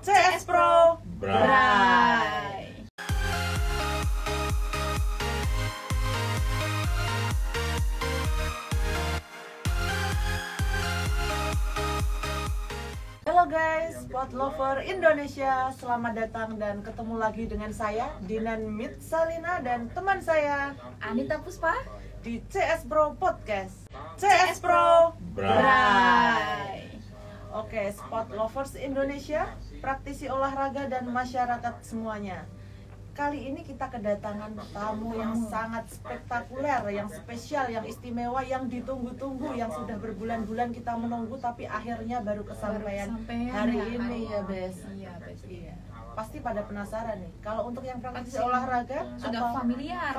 CS Pro Bray. Halo guys, sport lover Indonesia, selamat datang dan ketemu lagi dengan saya Dinan Mitsalina dan teman saya Anita Puspa di CS Pro Podcast. CS Pro Bray. Oke, sport lovers Indonesia, praktisi olahraga dan masyarakat semuanya. Kali ini kita kedatangan tamu yang sangat spektakuler, yang spesial, yang istimewa, yang ditunggu-tunggu, yang sudah berbulan-bulan kita menunggu tapi akhirnya baru kesampaian hari ini ya, Bes. Iya, Bes. Iya. Pasti pada penasaran nih. Kalau untuk yang praktisi Pasti. olahraga Sudah apa? familiar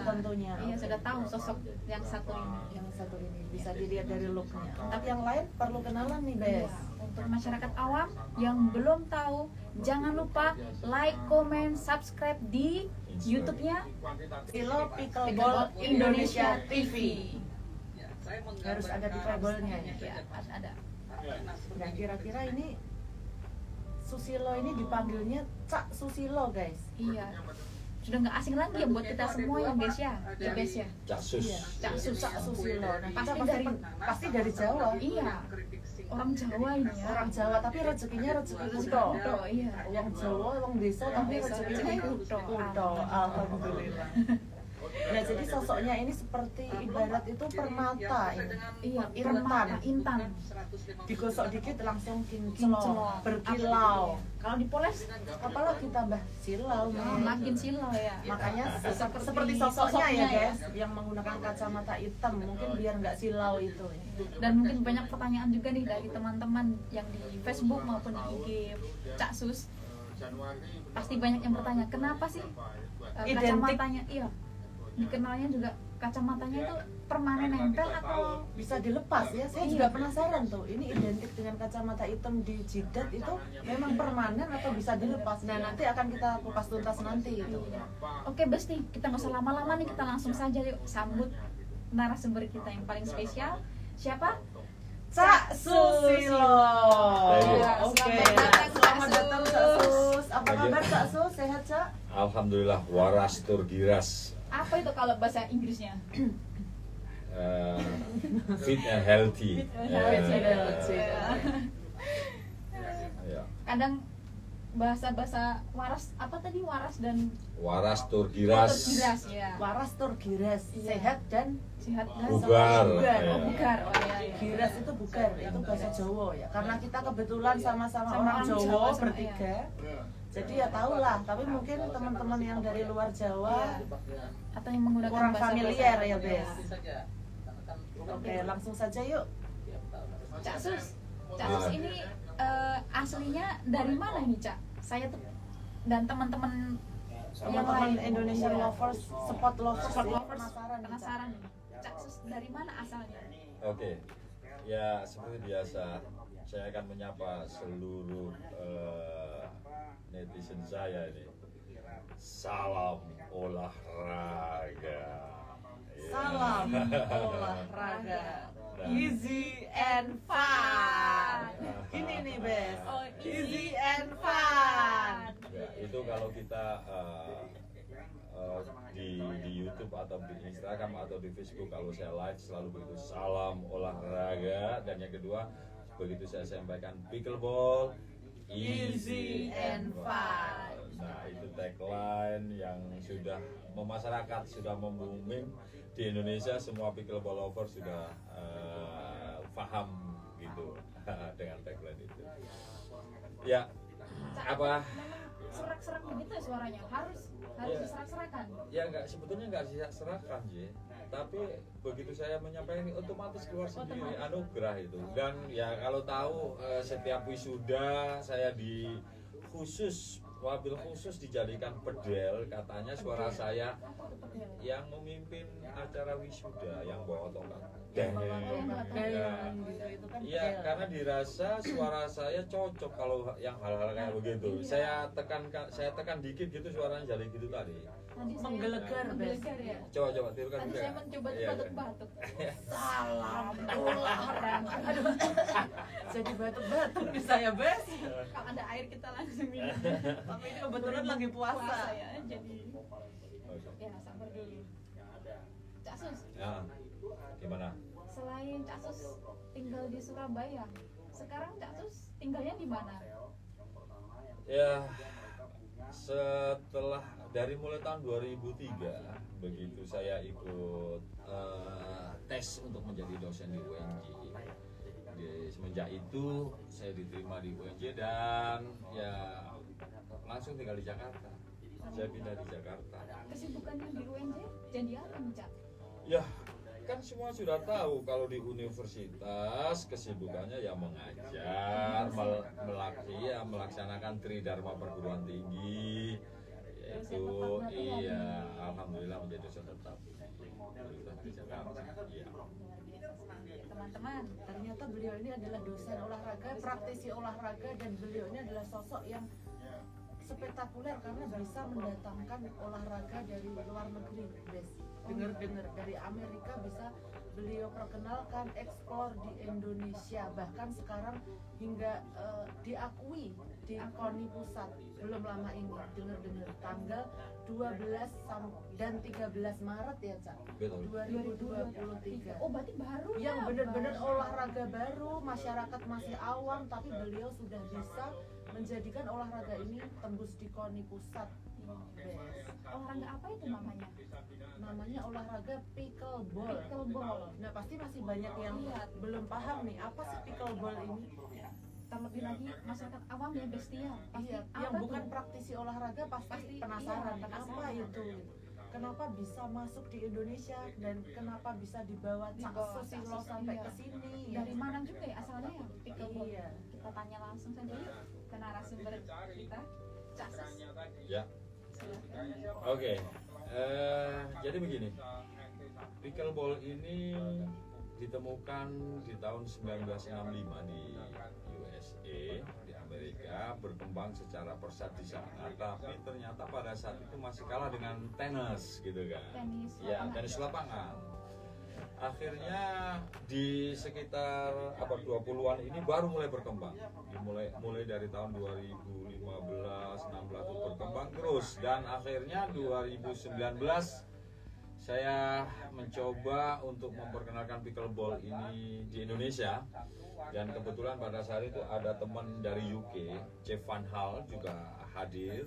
tentunya. Iya, sudah tahu sosok yang satu ini. Yang satu ini bisa dilihat dari looknya. Tapi yang lain perlu kenalan nih, Bes. Untuk masyarakat awam yang belum tahu, jangan lupa like, comment, subscribe di YouTube-nya Silo Pickleball Indonesia TV. Harus ada pickleballnya ya. Ya, ada. Nah, kira-kira ini Susilo ini dipanggilnya Cak Susilo, guys. Iya. Sudah nggak asing lagi ya buat kita semua ya, guys ya. Ya, guys ya. Casus. Iya, Cak Susilo. Nah, kita Pasti pasti dari Jawa. Iya. Orang Jawa ini ya. Orang Jawa tapi rezekinya rezeki kuto. Kuto, iya. Yang Jawa, orang desa tapi Desa, rezekinya rezeki kuto. kuto. Alhamdulillah. Nah, jadi sosoknya ini seperti ibarat itu permata ini. Iya, Intan. Digosok dikit langsung kinclong, Kinclong. berkilau. Kalau dipoles Apalagi tambah silau, men. makin silau ya. Makanya Seperti seperti sosoknya ya, sosoknya guys, yang menggunakan kacamata hitam mungkin biar nggak silau itu. Dan mungkin banyak pertanyaan juga nih dari teman-teman yang di Facebook maupun di IG Cak Sus. Pasti banyak yang bertanya, kenapa sih Identik. kacamatanya, iya, dikenalnya juga kacamatanya itu permanen nempel atau Bisa dilepas ya. Saya juga penasaran tuh. Ini identik dengan kacamata hitam di jidat itu memang permanen atau bisa dilepas. Nah, nanti akan kita kupas tuntas nanti itu. Oke, Bes nih, kita nggak usah lama-lama nih, kita langsung saja yuk sambut narasumber kita yang paling spesial. Siapa? Cak Susilo. Iya. Oke. Selamat datang, Selamat Cak datang, Cak Sus. Apa Iya. kabar, Cak Sus? Sehat, Cak? Alhamdulillah waras turgiras. Apa itu kalau bahasa Inggrisnya? Fit and healthy. Healthy. Ya. Kadang bahasa-bahasa waras, apa tadi, waras dan Waras turgiras. giras ya. Waras tur giras, Iya. sehat dan Sehat dan Bugar. bugar. Oh, bugar. Oh iya, iya. Giras itu bugar, itu bahasa Jawa ya. Karena kita kebetulan sama-sama Sama orang orang Jawa Jawa, sama- bertiga. Jadi ya tahulah, tapi mungkin teman-teman yang dari luar Jawa Atau yang menggunakan kurang bahasa familiar ya, Iya. Bes. Oke, langsung saja yuk. Cak Sus ini aslinya dari mana nih, Cak? Saya tuh dan teman-teman Teman-teman lain. Indonesian lovers, sport lovers, Sport ini lovers penasaran nih, Cak. penasaran nih. Cak Sus dari mana asalnya? Oke. Ya seperti biasa, saya akan menyapa seluruh netizen saya ini. Salam olahraga. Ya. Salam olahraga, Nah. easy and fun. Ini nih, Bes. Oh, Easy and fun. Ya, itu kalau kita di YouTube atau di Instagram atau di Facebook, kalau saya live selalu begitu, salam olahraga. Dan yang kedua, begitu saya sampaikan pickleball Easy and fun. Nah, itu tagline yang sudah memasyarakat, sudah membuming di Indonesia. Semua pickleball lover sudah paham gitu dengan tagline itu. Ya, apa? Serak-serak begitu ya suaranya. Harus Iya. diserak-serakan. Ya nggak, sebetulnya nggak serahkan sih, tapi begitu saya menyampaikan ini otomatis keluar sendiri, anugerah itu. Dan ya kalau tahu setiap wisuda saya di khusus wabil khusus dijadikan pedel, katanya suara saya Apa tuh pedel? yang memimpin acara wisuda yang bawa tongkat. Yang bawa yang bawa tongkat Ya. gitu, itu kan Iya, bedel. karena dirasa suara saya cocok kalau yang hal-hal kayak begitu. Iya. Saya tekan dikit gitu suaranya jadi gitu tadi. Tadi saya Menggelegar, menggelegar ya. Coba tirukan Tadi juga. saya mencoba Iya, iya. batuk-batuk. Salam olahraga. Aduh, jadi batuk-batuk di saya, Bes. Kalau ada air kita langsung minum. Tapi ini kebetulan lagi puasa. ya, jadi Oke. ya sabar dulu. Cak Sus, Ya, gimana? selain Cak Sus tinggal di Surabaya, sekarang Cak Sus tinggalnya di mana? Ya, setelah dari mulai tahun 2003 begitu saya ikut tes untuk menjadi dosen di UNJ. Semenjak itu saya diterima di UNJ dan ya langsung tinggal di Jakarta. Saya pindah di Jakarta. Kesibukannya di UNJ jadi apa nih, Cak? Ya, kan semua sudah tahu kalau di universitas kesibukannya ya mengajar, melaksanakan Tridharma perguruan tinggi, yaitu iya, alhamdulillah menjadi dosen tetap di Jakarta. Iya. Luar biasa sekali ya, teman-teman. Ternyata beliau ini adalah dosen olahraga, praktisi olahraga, dan beliau ini adalah sosok yang spektakuler karena bisa mendatangkan olahraga dari luar negeri, Bes. Dengar-dengar dari Amerika bisa beliau perkenalkan, eksplor di Indonesia, bahkan sekarang hingga diakui di KONI Pusat belum lama ini. Dengar-dengar tanggal 12 dan 13 Maret ya, Cak, Betul. 2023. Oh, berarti baru ya? Yang benar-benar Baru. olahraga baru, masyarakat masih awam, tapi beliau sudah bisa menjadikan olahraga ini tembus di KONI Pusat. Bes. Olahraga apa itu namanya? Namanya olahraga pickleball. Pickleball. Nah, pasti masih banyak yang Iya. belum paham nih apa sih pickleball ini. Terlebih lagi masyarakat awam ya, Bestia. Pasti Iya, apa yang bukan tuh? praktisi olahraga pasti Pasti, penasaran, iya, apa penasaran. itu. Kenapa bisa masuk di Indonesia dan kenapa bisa dibawa Cak Dibawa Susilo Cak Sus, sampai iya. ke sini? ya? Dari mana juga ya asalnya ya pickleball? Iya. Kita tanya langsung saja yuk ke narasumber kita, Cak Sus. Ya. Silakan. Oke. Jadi begini. Pickleball ini ditemukan di tahun 1965 di USA, di Amerika, berkembang secara pesat di sana, tapi ternyata pada saat itu masih kalah dengan tenis gitu kan. Tenis Ya, lapangan. tenis lapangan. Akhirnya di sekitar abad 20-an ini baru mulai berkembang. Mulai dari tahun 2015, 16 itu berkembang terus, dan akhirnya 2019 saya mencoba untuk memperkenalkan pickleball ini di Indonesia, dan kebetulan pada saat itu ada teman dari UK, Jeff Van Hal juga hadir,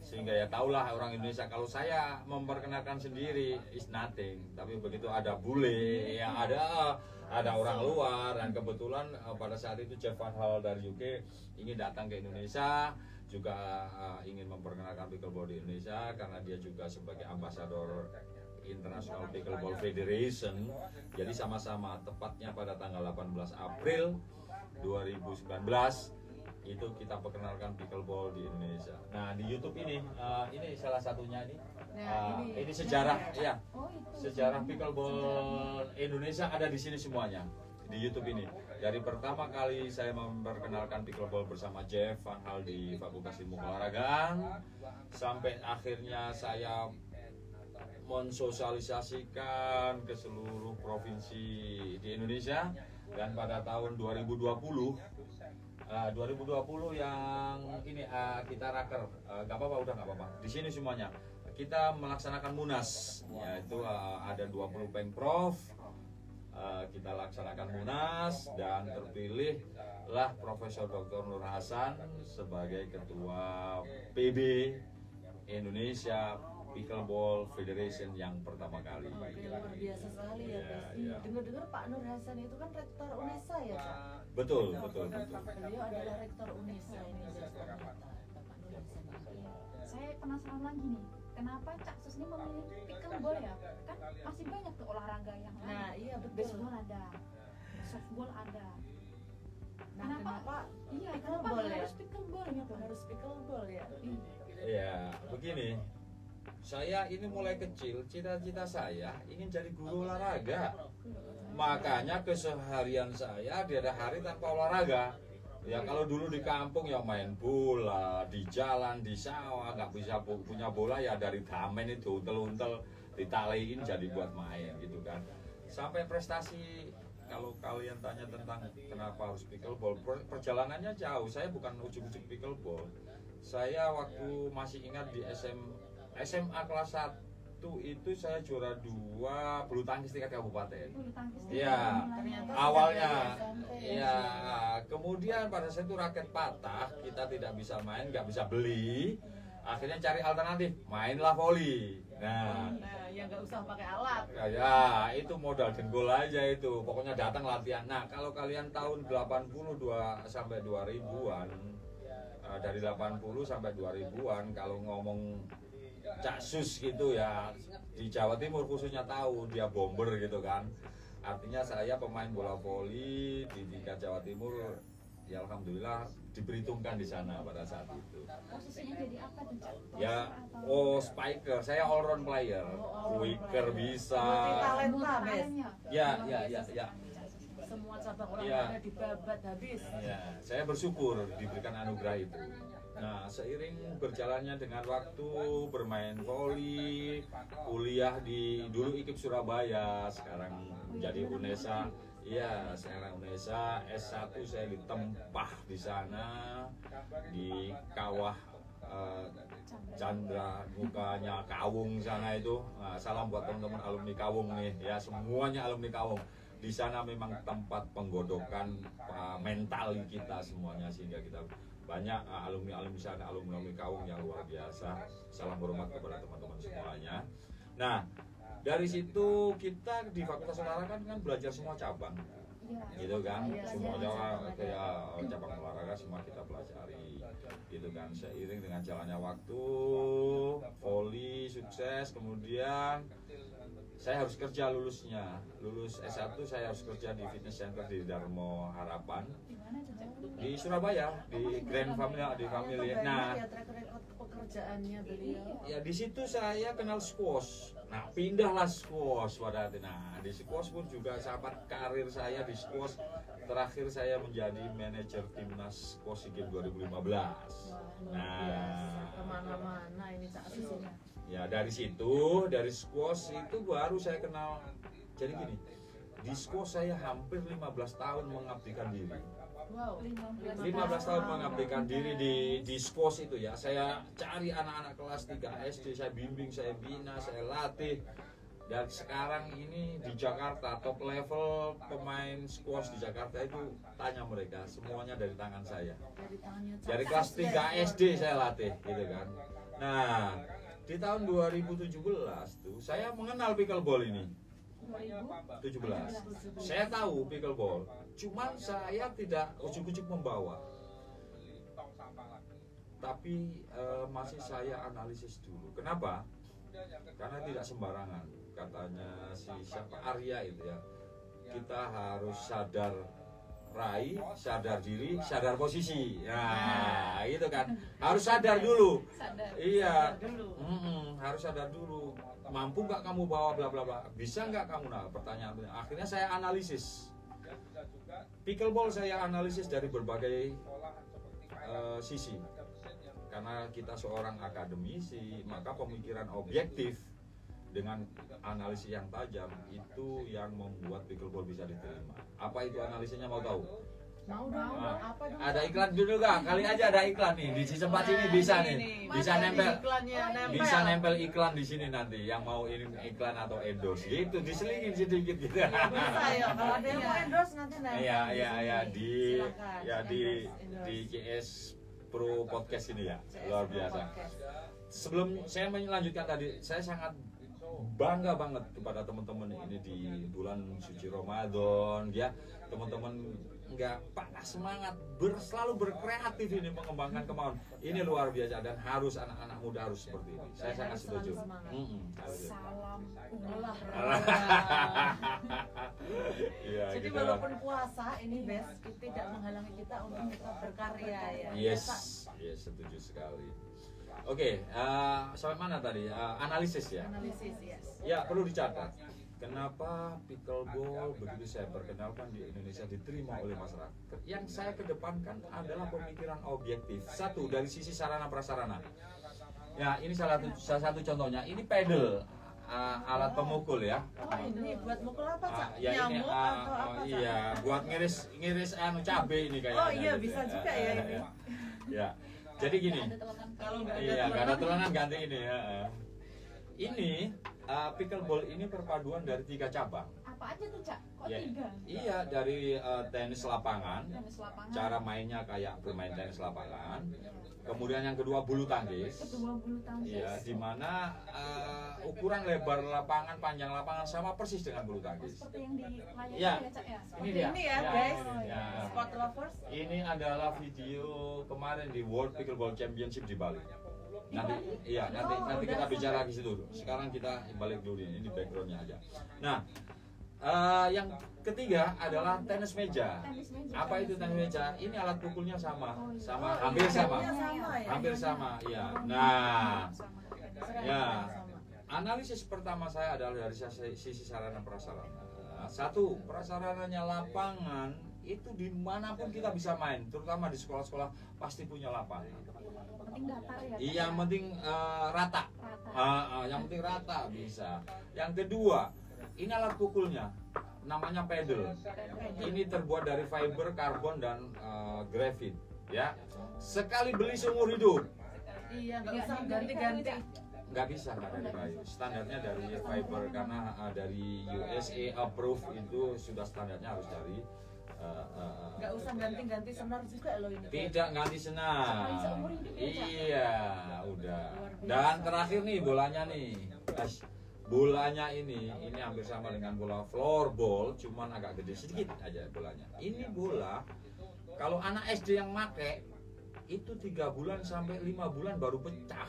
sehingga ya tahulah orang Indonesia kalau saya memperkenalkan sendiri is nothing, tapi begitu ada bule yang ada orang luar, dan kebetulan pada saat itu Jeff Van Hal dari UK ingin datang ke Indonesia, juga ingin memperkenalkan pickleball di Indonesia karena dia juga sebagai ambasador International Pickleball Federation. Jadi sama-sama tepatnya pada tanggal 18 April 2019 itu kita perkenalkan pickleball di Indonesia. Nah, di YouTube ini salah satunya ini. Nah, Ini sejarah ya. Oh, itu. Sejarah pickleball Indonesia ada di sini semuanya. Di YouTube ini. Dari pertama kali saya memperkenalkan pickleball bersama Jeff Van Hal di Fakultas Ilmu Keolahragaan, sampai akhirnya saya mensosialisasikan ke seluruh provinsi di Indonesia, dan pada tahun 2020 yang ini kita raker, nggak apa-apa, udah nggak apa-apa, di sini semuanya kita melaksanakan Munas, yaitu ada 20 pemprov, kita laksanakan Munas, dan terpilihlah Profesor Dr. Nur Hasan sebagai ketua PB Indonesia Pickleball Federation yang pertama kali. Oke, luar biasa sekali ya, Iya, Bes. iya. Dengar-dengar Pak Nur Hasan itu kan rektor UNESA ya, Cak? Betul. Beliau adalah rektor UNESA ini, Bes, ternyata Bapak Nur Hasan ini. Saya penasaran lagi nih, kenapa Cak Sus ini memilih pickleball ya? Kan masih banyak tuh olahraga yang lain. Nah, iya betul. Baseball ada, softball ada. Nah, kenapa Iya, pickleball kenapa ya? harus pickleball gitu? Harus pickleball pickleball ya. Ya, begini. Saya ini mulai kecil, cita-cita saya ingin jadi guru olahraga. Makanya keseharian saya di ada hari tanpa olahraga. Ya kalau dulu di kampung ya main bola, di jalan, di sawah, nggak bisa punya bola ya dari damen itu, untel-untel ditaliin jadi buat main gitu kan. Sampai prestasi, kalau kalian tanya tentang kenapa harus pickleball, perjalanannya jauh. Saya bukan ujuk-ujuk pickleball. Saya waktu masih ingat di SMA kelas 1 itu saya juara 2 bulu tangkis tingkat kabupaten. Bulu tangkis. Iya, Ternyata awalnya. SMP. Iya, kemudian pada saat itu raket patah, kita tidak bisa main, nggak bisa beli. Akhirnya cari alternatif, mainlah voli. Nah, Ya nggak usah pakai alat. ya itu modal dengkul aja itu. Pokoknya datang latihan. Nah, kalau kalian tahun 82 sampai 2000-an, dari 80 sampai 2000-an kalau ngomong Cak Sus gitu ya, di Jawa Timur khususnya tahu dia bomber gitu kan. Artinya saya pemain bola voli di tingkat Jawa Timur, ya alhamdulillah diperhitungkan di sana pada saat itu. Posisinya jadi apa tuh, Cak? Ya, Atau- spiker, saya all round player, quicker bisa. Multi-talenta, Bes. Ya. Semua cabang Iya. olahraga dibabat habis. Ya, saya bersyukur diberikan anugerah itu. Nah, seiring berjalannya dengan waktu bermain voli, kuliah di dulu IKIP Surabaya, sekarang menjadi UNESA. Iya, sekarang UNESA. S1 saya ditempah di sana di kawah Chandra, bukanya Kawung sana itu. Nah, salam buat teman-teman alumni Kawung nih, ya semuanya alumni Kawung. Di sana memang tempat penggodokan mental kita semuanya, sehingga kita banyak alumni sana, alumni Kawung yang luar biasa. Salam hormat kepada teman-teman semuanya. Nah, dari situ kita di Fakultas Olahraga kan belajar semua cabang, gitu kan, semua cabang olahraga semua kita pelajari, gitu kan. Seiring dengan jalannya waktu, voli sukses, kemudian saya harus kerja lulus S1 saya harus kerja di fitness center di Darmo Harapan Di mana tuh, Cak? di Surabaya, di Grand Family, di Family. Nah, ya track record pekerjaannya beliau. ya di situ saya kenal squash. Nah, pindahlah squash pada hati. Nah, di squash pun juga sahabat karir saya di squash. Terakhir saya menjadi manajer timnas squash SEA Games 2015. Nah, Kemana-mana ini Cak Sus ini. ya dari situ, dari squash itu baru saya kenal. Jadi gini, di squash saya hampir 15 tahun mengabdikan diri. Wow. 15 tahun mengabdikan diri di squash itu ya. Saya cari anak-anak kelas 3 SD, saya bimbing, saya bina, saya latih. Dan sekarang ini di Jakarta, top level pemain squash di Jakarta itu tanya mereka, semuanya dari tangan saya. Dari tangannya Cak Dari Sus kelas ya. 3 SD saya latih gitu kan. Nah, di tahun 2017 tuh saya mengenal pickleball ini. 17. Saya tahu pickleball, cuman saya tidak ujuk-ujuk membawa. Tapi masih saya analisis dulu. Kenapa? Karena tidak sembarangan. Katanya si siapa Arya itu ya. Kita harus sadar rai, sadar diri, sadar posisi. Nah, itu kan. Harus sadar dulu. Sadar. Iya. Dulu. Harus sadar dulu. Mampu nggak kamu bawa bla bla bla? Bisa nggak kamu? Nah, pertanyaan. Akhirnya saya analisis. Pickleball saya analisis dari berbagai sisi. Karena kita seorang akademisi, maka pemikiran objektif dengan analisis yang tajam itu yang membuat pickleball bisa diterima. Apa itu analisisnya, mau tahu? Mau dong, Nah, apa dong? ada iklan dulu nggak? Kali aja ada iklan nih di tempat ini bisa nih, bisa Mana nempel, nih iklannya nempel? bisa nempel iklan di sini nanti. Yang mau ini iklan atau endorse, gitu diselingin sedikit gitu. Bisa ya, kalau ada yang mau endorse nanti nempel. Iya di iya sini. iya Silakan, di endorse. CS Pro Podcast ini ya, CS luar Pro biasa. Podcast. Sebelum saya melanjutkan tadi, saya sangat bangga banget kepada teman-teman ini di bulan suci Ramadan ya. Teman-teman nggak patah semangat, selalu berkreatif ini mengembangkan kemauan. Ini luar biasa dan harus anak-anak muda harus seperti ini. Saya sangat setuju. Salam olahraga. Ya, Jadi gitu. walaupun puasa ini best tidak menghalangi kita untuk kita berkarya ya. Yes, yes, setuju sekali. Oke, sampai mana tadi? Analisis ya. Analisis, yes. Ya, perlu dicatat. Kenapa pickleball begitu saya perkenalkan di Indonesia diterima oleh masyarakat? Yang saya kedepankan adalah pemikiran objektif. Satu, dari sisi sarana prasarana. Ya, ini salah satu contohnya. Ini pedal, alat pemukul ya. Oh ini buat mukul apa Cak? Ya ini, Nyamuk atau apa Cak? iya, buat ngiris cabe ini kayaknya. Oh iya gitu bisa ya. juga ya ini. Ya, jadi gini. Kalau nggak ada Iya, nggak ada teman-teman. tulanan ganti ini ya. Ini pickleball ini perpaduan dari 3 cabang. Apa aja tuh Cak? Kok Ya, 3? iya, dari tenis lapangan. Tenis lapangan. Cara mainnya kayak bermain tenis lapangan. Kemudian yang kedua bulu tangkis. Kedua bulu tangkis. Iya, di mana ukuran lebar lapangan, panjang lapangan sama persis dengan bulu tangkis. Seperti yang di layar Ya. ya Cak ya. Ini dia. Ini ya Ya, guys, ini dia. sport lovers. Ini adalah video kemarin di World Pickleball Championship di Bali. Nanti, iya, nanti kita bicara di situ. Sekarang kita balik dulu ini backgroundnya aja. Nah, yang ketiga adalah tenis meja. Tenis meja. Apa itu tenis meja? Ini alat pukulnya sama, Oh, hampir sama, harganya sama ya? hampir sama. Iya. Nah, Seragam ya. sama. Analisis pertama saya adalah dari sisi sarana prasarana. Satu, prasarananya lapangan itu dimanapun kita bisa main, terutama di sekolah-sekolah pasti punya lapangan. Penting datar ya. Cak, Iya, ya? yang penting rata. Rata. Yang penting rata bisa. Yang kedua, ini alat pukulnya, namanya pedal. Ini terbuat dari fiber, karbon dan grafit. Ya, sekali beli seumur hidup. Iya nggak Nggak usah dari ganti-ganti. kayu, Cak. Nggak bisa, nggak dari kayu. Standarnya dari fiber karena dari USA approve itu sudah standarnya harus dari Nggak usah ganti-ganti senar juga loh ini. tidak ganti senar. Sekali seumur hidup ya, Cak? Iya, udah. Luar biasa. Dan terakhir nih bolanya nih. Guys, bolanya ini hampir sama dengan bola floorball, cuman agak gede sedikit aja bolanya. Ini bola kalau anak SD yang make itu 3 bulan sampai 5 bulan baru pecah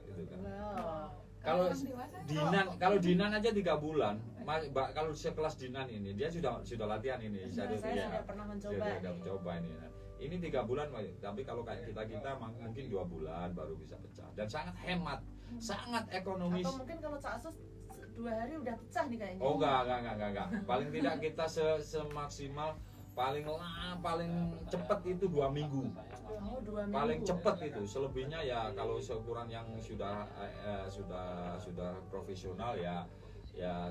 gitu kan. Wow. Kalau Orang dewasa? Dinan aja 3 bulan. Kalau sekelas Dinan ini dia sudah latihan ini. Saya sudah pernah mencoba. Sudah mencoba ini. Nah, ini 3 bulan, tapi kalau kayak kita mungkin 2 bulan baru bisa pecah dan sangat hemat, sangat ekonomis. Atau mungkin kalau Cak Sus 2 hari udah pecah nih kayaknya. Oh enggak. Paling tidak kita semaksimal paling cepet itu 2 minggu. Oh, 2 minggu. Paling cepet itu. Selebihnya ya kalau seukuran yang sudah profesional ya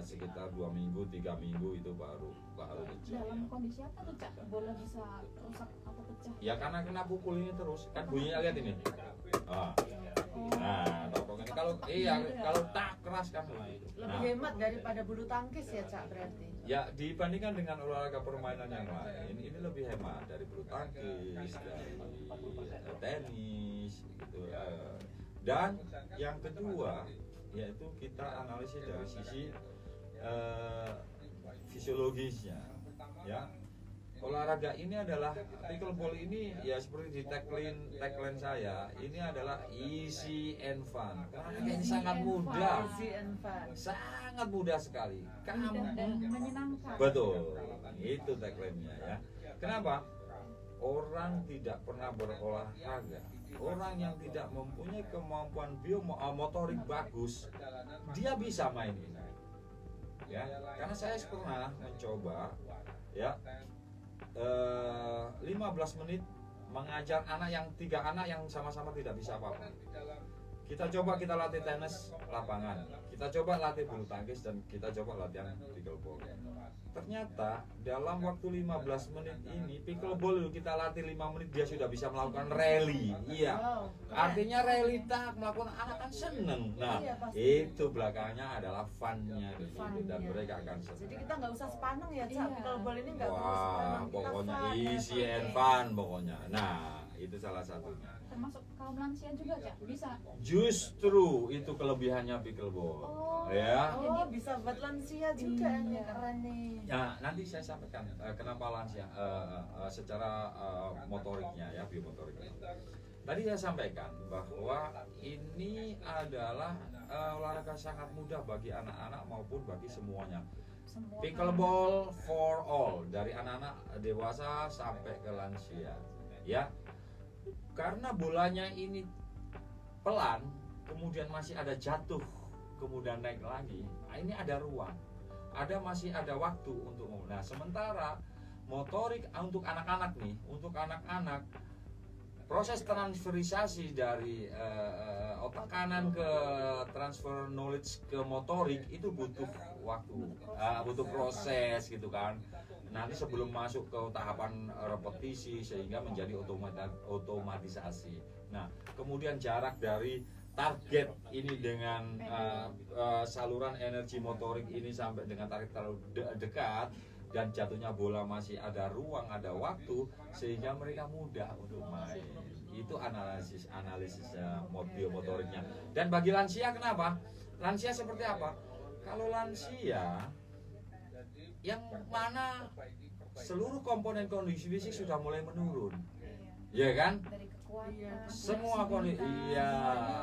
sekitar 2 minggu 3 minggu itu baru pecah. Dalam kondisi apa tuh Cak? Bola bisa rusak atau pecah? Ya karena kena pukul ini terus kan bunyinya, lihat ini. Nah, ini kalau tak keras kan begitu. Lebih hemat daripada bulu tangkis ya Cak berarti. Ya dibandingkan dengan olahraga permainan yang lain, ini lebih hemat dari bulu tangkis, dari tenis gitu. Dan yang kedua yaitu kita analisis dari sisi fisiologisnya, ya. Olahraga ini adalah pickleball ini ya seperti di tagline saya, ini adalah easy and fun. Olahraga ini sangat mudah, Easy and fun. sangat mudah sekali. Mudah dan menyenangkan. Betul, itu tagline-nya ya. Kenapa? Orang tidak pernah berolahraga, orang yang tidak mempunyai kemampuan biomotorik bagus, dia bisa main ini. Ya, karena saya pernah mencoba, ya, 15 menit mengajar tiga anak yang sama-sama tidak bisa apa-apa. Kita latih tenis lapangan, kita coba latih bulu tangkis, dan kita coba latihan pickleball. Ternyata dalam waktu 15 menit ini pickleball kita latih 5 menit dia sudah bisa melakukan rally. Iya. Wow. Artinya rally tak melakukan, anak kan seneng. Nah, Iya, pasti. itu belakangnya adalah fun-nya gitu, dan Fun-nya. mereka akan seneng. Jadi kita nggak usah sepaneng ya Cak. Iya. Pickleball ini nggak perlu Wah, sepaneng. Kita pokoknya fun, easy ya, and fun pokoknya. Nah, itu salah satunya. Termasuk kaum lansia juga, Cak? Bisa? Justru itu kelebihannya pickleball. Ya. Oh, bisa buat lansia juga ini keren nih. Ya, nanti saya sampaikan kenapa lansia secara motoriknya ya, biomotoriknya. Tadi saya sampaikan bahwa ini adalah olahraga sangat mudah bagi anak-anak maupun bagi semuanya. Semua Pickleball for all, dari anak-anak dewasa sampai ke lansia. Ya. Karena bolanya ini pelan, kemudian masih ada jatuh, kemudian naik lagi. Nah, ini ada ruang. Masih ada waktu untuk. Nah, sementara motorik untuk anak-anak nih, untuk anak-anak proses transferisasi dari otak kanan ke transfer knowledge ke motorik itu butuh waktu, butuh proses gitu kan. Nanti sebelum masuk ke tahapan repetisi sehingga menjadi otomatisasi. Nah, kemudian jarak dari target ini dengan saluran energi motorik ini sampai dengan target terlalu dekat, dan jatuhnya bola masih ada ruang, ada waktu, sehingga mereka mudah untuk main. Itu analisis biomotoriknya. Dan bagi lansia kenapa? Lansia seperti apa? Kalau lansia yang mana seluruh komponen kondisi fisik sudah mulai menurun, ya kan? dari kekuatan, Semua kondisi, iya,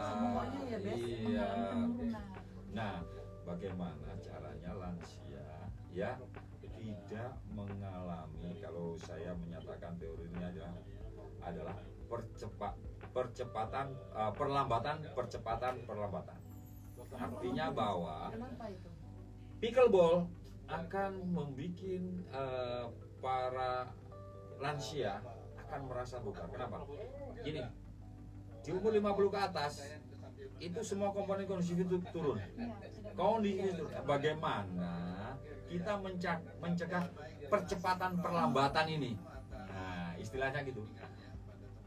Semuanya ya, Bes. iya. penurunan. Nah, bagaimana caranya lansia ya tidak mengalami, kalau saya menyatakan teorinya adalah perlambatan. Artinya bahwa Kenapa itu? pickleball akan membuat para lansia akan merasa bugar. Kenapa? Gini, di umur 50 ke atas itu semua komponen kondisi itu turun. Kondisi itu bagaimana kita mencegah percepatan perlambatan ini. Nah, istilahnya gitu.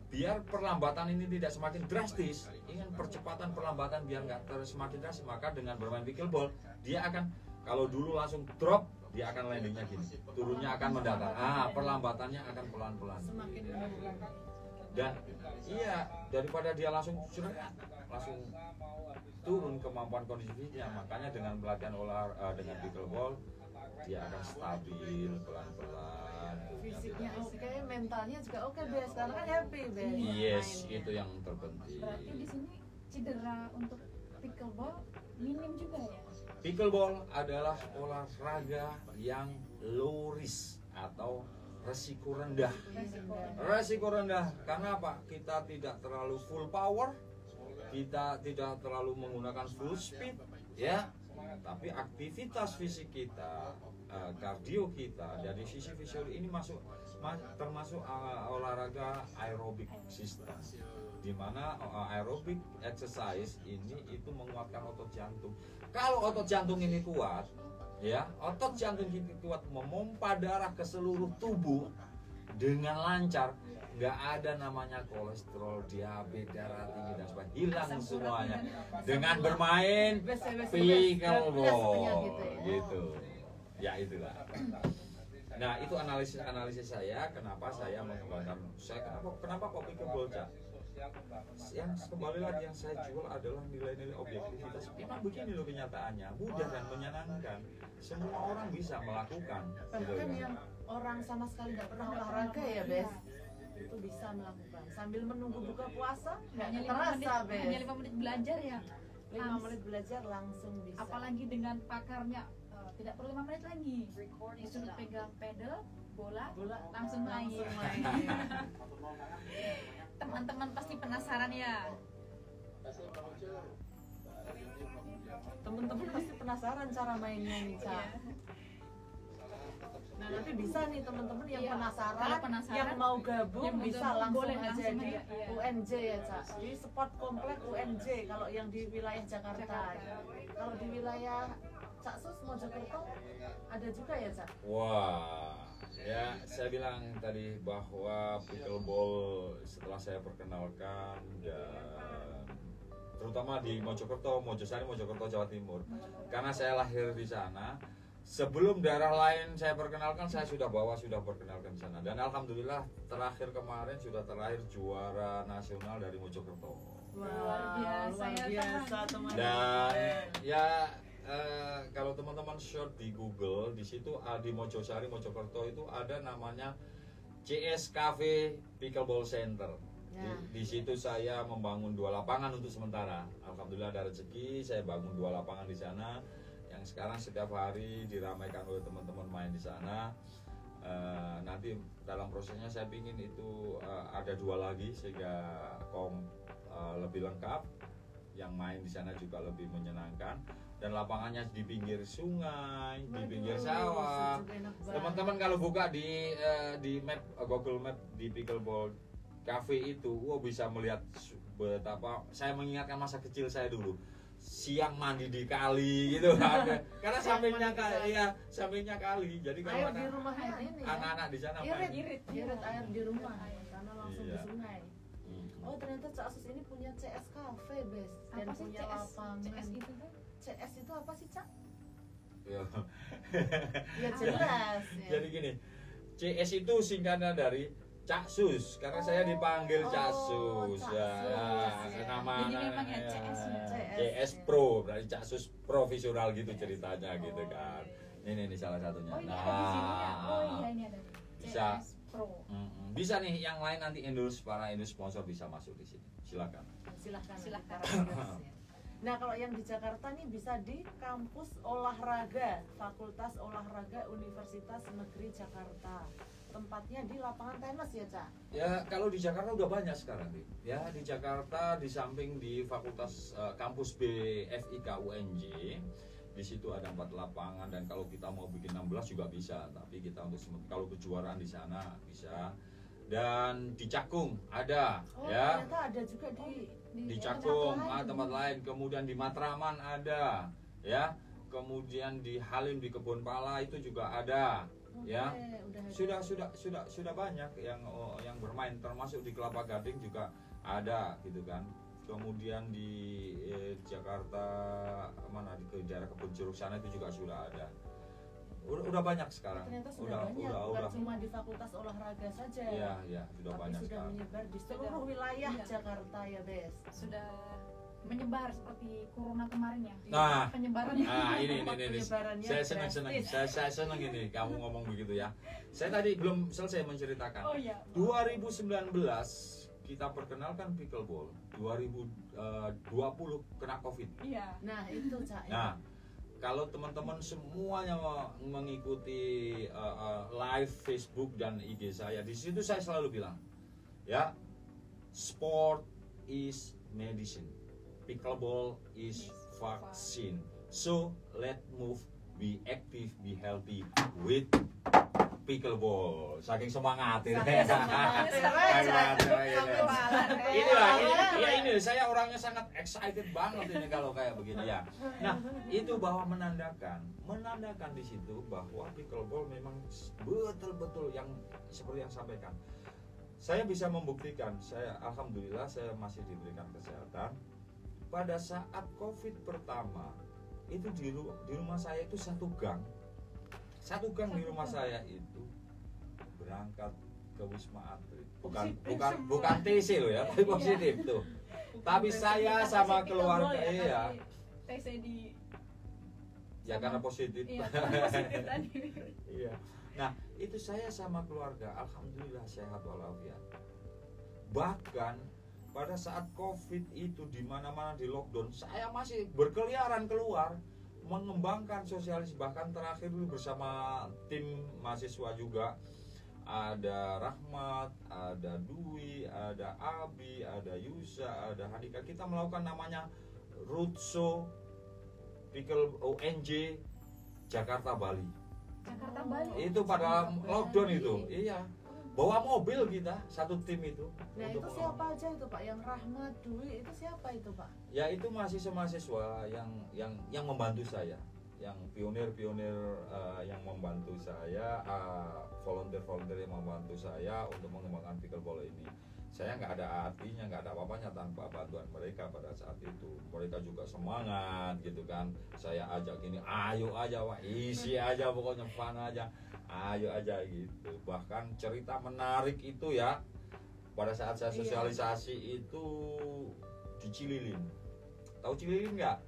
Biar perlambatan ini tidak semakin drastis, ingin percepatan perlambatan biar nggak semakin drastis, maka dengan bermain pickleball dia akan, kalau dulu langsung drop, dia akan landingnya gini, turunnya akan mendatar. Perlambatannya akan pelan-pelan. Semakin menurun. Dan iya, daripada dia langsung turun kemampuan kondisi fisiknya, makanya dengan pelatihan dengan pickleball dia akan stabil pelan-pelan. Fisiknya oke, mentalnya juga oke, Bes. Karena kan happy, Bes. Yes, itu yang terpenting. Berarti di sini cedera untuk pickleball minim juga ya? Pickleball adalah olahraga yang low risk atau resiko rendah. Resiko rendah karena apa? Kita tidak terlalu full power, kita tidak terlalu menggunakan full speed, ya. Tapi aktivitas fisik kita, kardio kita dari sisi fisiologi ini termasuk olahraga aerobik system, di mana aerobik exercise ini itu menguatkan otot jantung. Kalau otot jantung ini kuat, ya, otot jantung ini kuat memompa darah ke seluruh tubuh dengan lancar, nggak ada namanya kolesterol, diabetes, darah tinggi dan sebagainya, hilang semuanya dengan bermain pickleball gitu. Ya itulah. Nah, itu analisis saya kenapa saya mengembangkan kenapa kok pickleball, Cak? Yang kembali lagi yang saya jual adalah nilai-nilai objektivitas. Memang begini loh kenyataannya, mudah dan menyenangkan. Semua orang bisa melakukan. Bahkan yang orang sama sekali nggak pernah olahraga ya, Bes, itu bisa melakukan sambil menunggu buka puasa. Nggak Hanya 5 terasa, menit, Bes. hanya 5 menit belajar ya. 5 menit belajar langsung bisa. Apalagi dengan pakarnya, tidak perlu 5 menit lagi. Disuruh pegang pedal, bola langsung main. Teman-teman pasti penasaran ya. Temen-temen pasti penasaran cara mainnya nih, Cak. Nah, nanti bisa nih teman-teman yang Iya, penasaran, kalau penasaran, yang mau gabung yang mau bisa gabung, langsung boleh aja langsung di aja, iya. UNJ ya, Cak. Di sport komplek UNJ kalau yang di wilayah Jakarta. Kalau di wilayah Cak Sus Mojokerto ada juga ya, Cak? Wah, ya saya bilang tadi bahwa pickleball setelah saya perkenalkan, dan terutama di Mojokerto, Mojosari, Mojokerto, Jawa Timur, karena saya lahir di sana, sebelum daerah lain saya perkenalkan, saya sudah perkenalkan di sana. Dan alhamdulillah terakhir kemarin sudah terakhir juara nasional dari Mojokerto. Luar biasa ya, teman. Dan ya kalau teman-teman search di Google, di situ di Mojosari, Mojokerto itu ada namanya CS Cafe Pickleball Center. Di situ saya membangun 2 lapangan untuk sementara. Alhamdulillah ada rezeki, saya bangun 2 lapangan di sana. Yang sekarang setiap hari diramaikan oleh teman-teman main di sana. Nanti dalam prosesnya saya ingin itu ada 2 lagi sehingga lebih lengkap, yang main di sana juga lebih menyenangkan, dan lapangannya di pinggir sungai, di pinggir sawah. Teman-teman kalau buka di map Google Map di Pickleball Cafe itu, bisa melihat betapa saya mengingatkan masa kecil saya dulu. Siang mandi di kali gitu ada, karena sampingnya kali. Jadi kalau air di rumahnya ini anak-anak di sana main. irit air di rumah karena langsung Iya. di sungai. Oh ternyata Cak Sus ini punya CS Cafe, Bes, dan Apa sih punya CS? lapangan. CS itu tuh? CS itu apa sih, Cak? Ya. Ya jelas. Ya. Jadi gini, CS itu singkatan dari Cak Sus, karena saya dipanggil Cak Sus. Cak Sus, ya. Nama Jadi memang ya CS ya. CS Pro, berarti Cak Sus profesional gitu ceritanya gitu kan. Ini salah satunya. Oh ini ada di sini ya? Oh iya ini ada. Bisa. CS Pro. Bisa nih yang lain nanti para endorse sponsor bisa masuk di sini. Silakan. Silahkan. Silahkan. Nah kalau yang di Jakarta nih bisa di kampus olahraga Fakultas Olahraga Universitas Negeri Jakarta. Tempatnya di lapangan tenis ya, Cak? Ya kalau di Jakarta udah banyak sekarang nih. Ya di Jakarta di samping di Fakultas Kampus B FIK UNJ, di situ ada 4 lapangan, dan kalau kita mau bikin 16 juga bisa. Tapi kita untuk kalau kejuaraan di sana bisa. Dan di Cakung ada, ya. Ternyata ada juga Di Cakung, tempat lain. Kemudian di Matraman ada, ya. Kemudian di Halim di Kebonpala itu juga ada, ya. Sudah banyak yang bermain, termasuk di Kelapa Gading juga ada gitu kan. Kemudian di Jakarta mana di daerah Kebun Jeruk sana itu juga sudah ada. Udah banyak sekarang. Ternyata sudah banyak, bukan cuma di Fakultas Olahraga saja. Iya, sudah tapi banyak sudah sekarang. menyebar di seluruh wilayah Iya. Jakarta ya, Bes. Sudah menyebar seperti corona kemarin ya. Nah, Penyebarannya. ini. Penyebarannya Saya senang. drastis. Saya senang ini kamu ngomong begitu ya. Saya tadi belum selesai menceritakan. Oh iya. 2019 kita perkenalkan pickleball. 2020 kena Covid. Iya. Nah, itu, Cak. Nah, kalau teman-teman semuanya mengikuti live Facebook dan IG saya, di situ saya selalu bilang, ya, sport is medicine, pickleball is vaccine. So let move, be active, be healthy with pickleball. Saking semangat ini. Ini saya orangnya sangat excited banget ini kalau kayak begini ya. Nah, itu bahwa menandakan di situ bahwa pickleball memang betul-betul yang seperti yang sampaikan. Saya bisa membuktikan, alhamdulillah saya masih diberikan kesehatan. Pada saat Covid pertama, itu di rumah saya itu satu gang di rumah saya itu berangkat ke Wisma Atlet. Bukan TC loh ya, tapi positif tuh. Tapi saya sama keluarga TC di ya karena positif. Iya, karena positif tadi. Iya. Nah, itu saya sama keluarga alhamdulillah sehat walafiat. Bahkan pada saat Covid itu di mana-mana di lockdown, saya masih berkeliaran keluar mengembangkan sosialis, bahkan terakhir dulu bersama tim mahasiswa juga ada Rahmat, ada Dwi, ada Abi, ada Yusa, ada Handika. Kita melakukan namanya Roadshow Pickle ONJ Jakarta Bali. Jakarta Bali. Itu pada lockdown itu, iya. Bawa mobil kita satu tim itu. Nah, itu siapa aja itu, Pak? Yang Rahmat, Dwi itu siapa itu, Pak? Ya itu mahasiswa yang membantu saya. yang pionir-pionir yang membantu saya, volunteer-volunteer yang membantu saya untuk mengembangkan pickleball ini. Saya nggak ada artinya, nggak ada apa-apanya tanpa bantuan mereka pada saat itu. Mereka juga semangat gitu kan. Saya ajak gini, ayo aja Wak, isi aja pokoknya, fun aja, ayo aja gitu. Bahkan cerita menarik itu ya, pada saat saya sosialisasi itu di Cililin. Tahu Cililin nggak?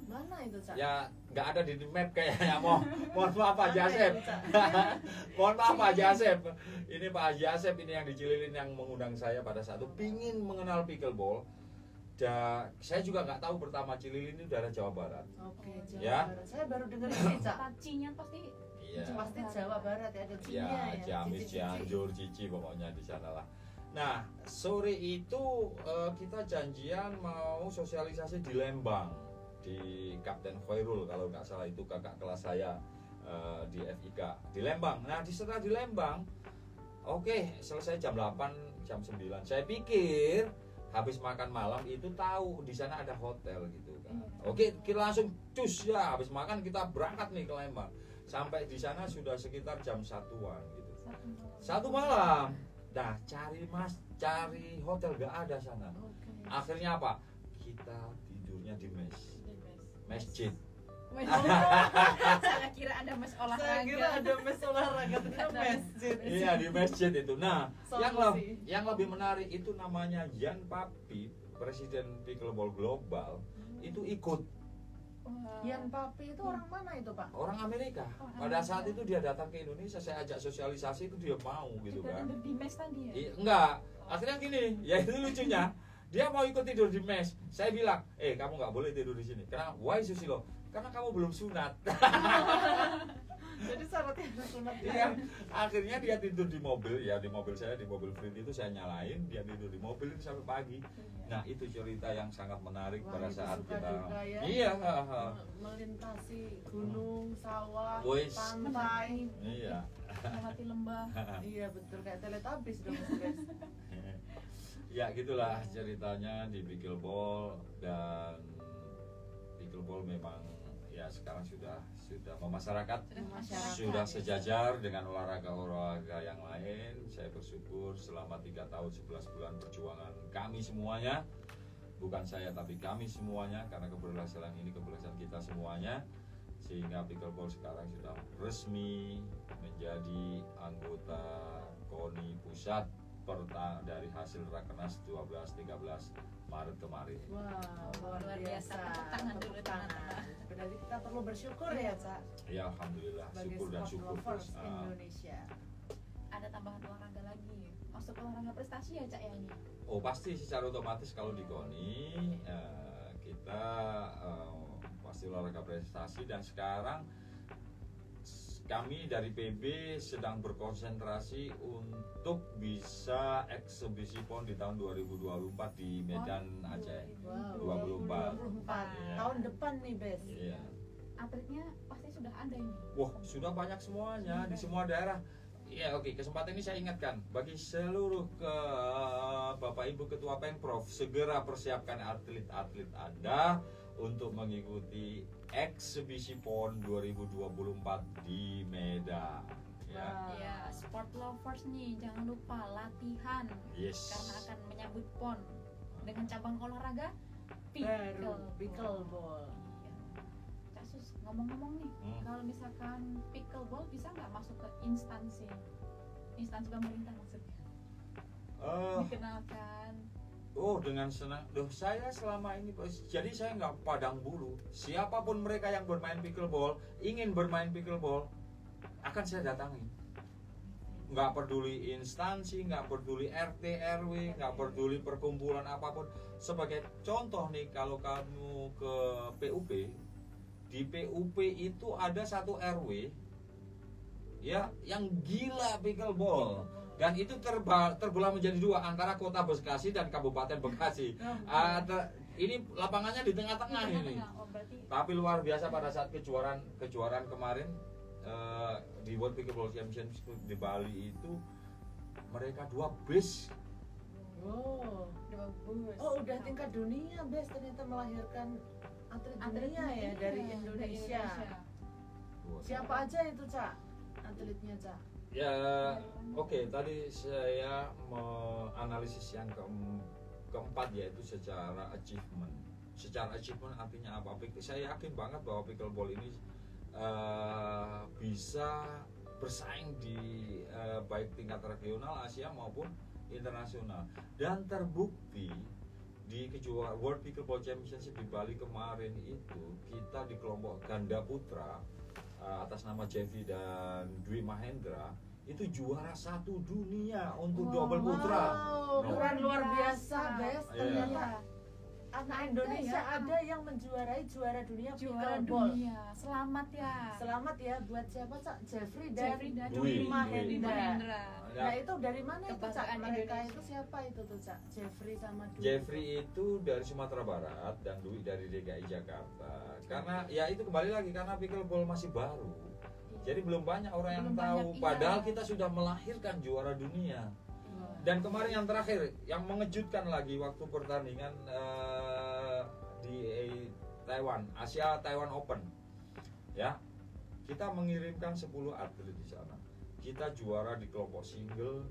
Mana itu, Cak? Ya nggak ada di map kayaknya. Mohon maaf Pak Mana Jasep. itu, Cak? Mohon maaf Pak Jasep. Ini Pak Jasep ini yang di Cililin yang mengundang saya pada saat itu pingin mengenal pickleball. Dan saya juga nggak tahu pertama Cililin itu daerah Jawa Barat. Oke, Jawa Ya. Barat. Saya baru dengar ini, Cak. Tacinya pasti Iya. Pasti Jawa Barat ya, ada Cinya Ya, ya. Ciamis, Cici-cici. Cianjur, Cici pokoknya di sana lah. Nah, sore itu kita janjian mau sosialisasi di Lembang, di Kapten Khairul kalau nggak salah, itu kakak kelas saya di FIK di Lembang. Nah, setelah di Lembang, oke, selesai jam 8, jam 9. Saya pikir habis makan malam itu tahu di sana ada hotel gitu kan. Oke, kita langsung cus ya, habis makan kita berangkat nih ke Lembang. Sampai di sana sudah sekitar jam 1-an gitu. Satu malam. Nah, cari hotel gak ada sana. Oke. Akhirnya apa? Kita tidurnya di masjid. Saya kira ada mes olahraga. Saya kira ada mes olahraga, ternyata masjid. Iya, di masjid itu. Nah, Solusi. yang lebih menarik itu namanya Jan Papi, Presiden Pickleball Global, itu ikut. Yan Papi itu orang mana itu, Pak? Orang Amerika. Pada saat itu dia datang ke Indonesia, saya ajak sosialisasi itu dia mau gitu Juga kan. tidur di mes tadi ya. Enggak, akhirnya gini, ya itu lucunya. Dia mau ikut tidur di mes. Saya bilang, kamu nggak boleh tidur di sini. Karena why Susilo? Karena kamu belum sunat. Jadi syaratnya ada sunat Iya. Akhirnya dia tidur di mobil, ya di mobil saya, di mobil Free itu saya nyalain, dia tidur di mobil itu sampai pagi. Nah, itu cerita yang sangat menarik. Wah, pada itu saat suka kita duka ya. Iya, melintasi gunung, sawah, Wes. pantai. iya. Melewati lembah. Iya betul, kayak Teletubbies dong, guys. Ya gitulah ceritanya di pickleball. Dan pickleball memang ya sekarang sudah memasyarakat, Masyarakat. sudah sejajar dengan olahraga yang lain. Saya bersyukur selama 3 tahun 11 bulan perjuangan kami semuanya, bukan saya tapi kami semuanya, karena keberhasilan ini keberhasilan kita semuanya, sehingga pickleball sekarang sudah resmi menjadi anggota KONI pusat dari hasil Rakernas 12-13 Maret kemarin. Wah, luar Luar biasa. biasa. Tepuk tangan dulu, Tepuk tangan. Berarti kita perlu bersyukur ya, Cak, Ya alhamdulillah, sebagai syukur dan sport syukur lovers terus. Indonesia. Ada tambahan olahraga lagi. Masuk olahraga prestasi ya, Cak ya ini. Oh pasti secara otomatis kalau di KONI kita pasti olahraga prestasi. Dan sekarang kami dari PB sedang berkonsentrasi untuk bisa eksebisi PON di tahun 2024 di Medan Aceh. Wow, 24. 24. Iya. Tahun depan nih, Bes. Iya. Atletnya pasti sudah ada ini. Wah, sudah banyak semuanya di semua daerah. Iya, oke. Kesempatan ini saya ingatkan bagi seluruh Bapak Ibu Ketua Pemprov, segera persiapkan atlet-atlet Anda untuk mengikuti eksebisi PON 2024 di Medan. Ya. Ya, sport lovers nih, jangan lupa latihan Yes. karena akan menyambut PON dengan cabang olahraga Baru pickleball. Iya. Kak Sus, ngomong-ngomong nih, kalau misalkan pickleball bisa nggak masuk ke instansi pemerintah maksudnya? Dikenalkan. Oh, dengan senang. Loh, saya selama ini jadi saya nggak padang bulu. Siapapun mereka yang bermain pickleball, ingin bermain pickleball, akan saya datangi. Nggak peduli instansi, nggak peduli RT RW, nggak peduli perkumpulan apapun. Sebagai contoh nih, kalau kamu ke PUP, di PUP itu ada satu RW ya yang gila pickleball. Dan itu terbelah menjadi dua antara kota Bekasi dan Kabupaten Bekasi. Ini lapangannya di tengah-tengah ini. Oh, berarti Tapi luar biasa pada saat kejuaraan kemarin di World Pickleball Championship di Bali itu, mereka 2 base. Wow. udah bagus. Oh, udah tingkat dunia, Bes, ternyata melahirkan atlet dunia ya dari Indonesia. Siapa aja itu, Cak? Atletnya, Cak? Ya, oke. Tadi saya menganalisis yang keempat, yaitu secara achievement. Secara achievement artinya apa? Saya yakin banget bahwa pickleball ini bisa bersaing di baik tingkat regional, Asia maupun internasional. Dan terbukti di kejuaraan World Pickleball Championship di Bali kemarin itu, kita di kelompok ganda putra atas nama Jeffrey dan Dwi Mahendra itu juara 1 dunia untuk double putra. Keren, luar biasa, guys. Iya. Ternyata anak Indonesia ada yang menjuarai juara dunia Juara pickleball. dunia. Selamat ya. Selamat ya buat siapa, Cak? Jeffrey Jeffrey dan dan Dwi Mahendra. Ya. Nah, itu dari mana itu, Cak? Kebanggaan Mereka Indonesia. itu siapa itu tuh, Cak? Jeffrey sama Dwi. Jeffrey itu dari Sumatera Barat dan Dwi dari DKI Jakarta. Karena ya itu kembali lagi karena pickleball masih baru. Jadi belum banyak orang yang Belum tahu. banyak, Padahal iya. kita sudah melahirkan juara dunia. Wah. Dan kemarin yang terakhir, yang mengejutkan lagi waktu pertandingan di Taiwan, Asia Taiwan Open, ya, kita mengirimkan 10 atlet di sana. Kita juara di kelompok single,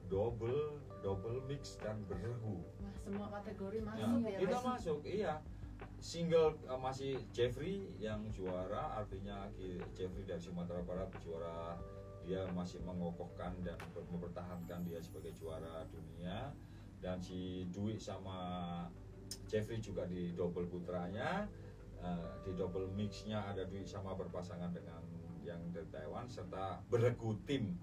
double mix dan beregu. Wah, semua kategori Ya, masuk ya. kita guys. masuk, iya. Single masih Jeffrey yang juara, artinya Jeffrey dari Sumatera Barat juara, dia masih mengokohkan dan mempertahankan dia sebagai juara dunia. Dan si Dwi sama Jeffrey juga di double putranya, di double mixnya ada Dwi sama berpasangan dengan yang dari Taiwan, serta beregu tim.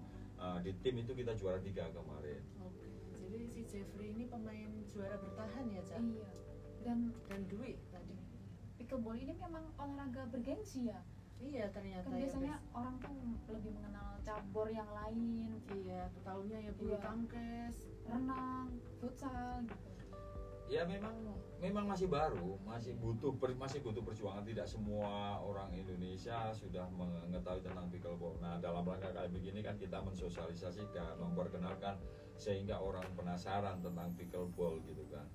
Di tim itu kita juara 3 kemarin. Oke. Jadi si Jeffrey ini pemain juara bertahan ya, Cak? Iya. Dan Dan Dwi tadi. pickleball ini memang olahraga bergengsi ya. Iya, ternyata Kan ya, biasanya guys. orang tuh lebih mengenal cabur yang lain, Iya, tahunya ya bulu Iya. tangkis. renang, futsal gitu. Ya memang masih baru, masih butuh perjuangan. Tidak semua orang Indonesia sudah mengetahui tentang pickleball. Nah, dalam rangka kayak begini kan kita mensosialisasikan, memperkenalkan sehingga orang penasaran tentang pickleball gitu kan.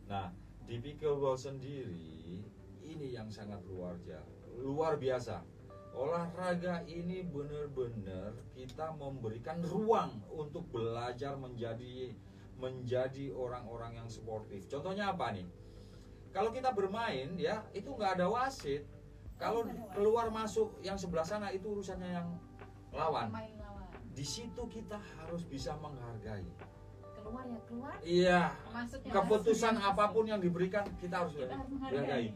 Nah, di pickleball sendiri ini yang sangat luar biasa. Olahraga ini benar-benar kita memberikan ruang untuk belajar menjadi orang-orang yang sportif. Contohnya apa nih? Kalau kita bermain ya itu nggak ada wasit. Kalau keluar masuk yang sebelah sana itu urusannya yang lawan. Main lawan. Di situ kita harus bisa menghargai. Keluar ya keluar. Iya. Masuknya Keputusan masuk. apapun yang diberikan kita harus Kita harus menghargai. menghargai.